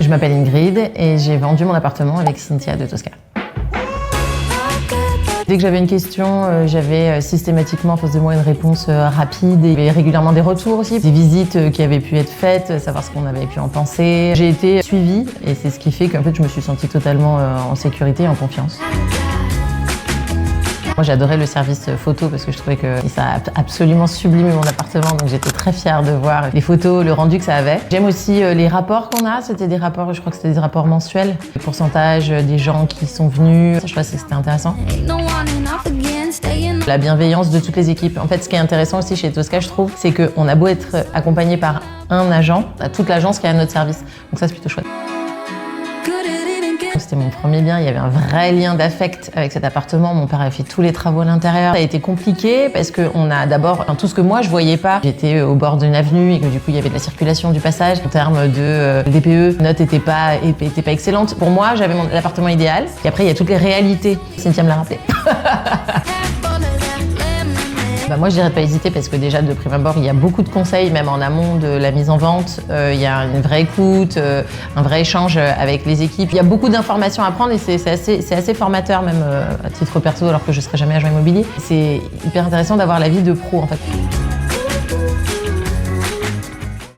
Je m'appelle Ingrid et j'ai vendu mon appartement avec Cynthia de Tosca. Dès que j'avais une question, j'avais systématiquement en face de moi une réponse rapide et il y avait régulièrement des retours aussi, des visites qui avaient pu être faites, savoir ce qu'on avait pu en penser. J'ai été suivie et c'est ce qui fait qu'en fait je me suis sentie totalement en sécurité et en confiance. Moi j'adorais le service photo parce que je trouvais que ça a absolument sublimé mon appartement, donc j'étais très fière de voir les photos, le rendu que ça avait. J'aime aussi les rapports qu'on a, c'était des rapports, je crois que c'était des rapports mensuels, le pourcentage des gens qui sont venus, je crois que c'était intéressant. La bienveillance de toutes les équipes. En fait, ce qui est intéressant aussi chez Tosca, je trouve, c'est qu'on a beau être accompagné par un agent, à toute l'agence qui est à notre service. Donc ça, c'est plutôt chouette. C'était mon premier bien, il y avait un vrai lien d'affect avec cet appartement. Mon père avait fait tous les travaux à l'intérieur. Ça a été compliqué parce qu'on a d'abord tout ce que moi je voyais pas. J'étais au bord d'une avenue et que du coup il y avait de la circulation du passage. En termes de DPE, les notes n'étaient pas excellentes. Pour moi, j'avais l'appartement idéal. Et après, il y a toutes les réalités. Cynthia me l'a rappelé. Moi, je dirais de pas hésiter parce que déjà, de prime abord, il y a beaucoup de conseils, même en amont de la mise en vente. Il y a une vraie écoute, un vrai échange avec les équipes. Il y a beaucoup d'informations à prendre et c'est assez formateur, même à titre perso, alors que je ne serai jamais agent immobilier. C'est hyper intéressant d'avoir la vie de pro, en fait.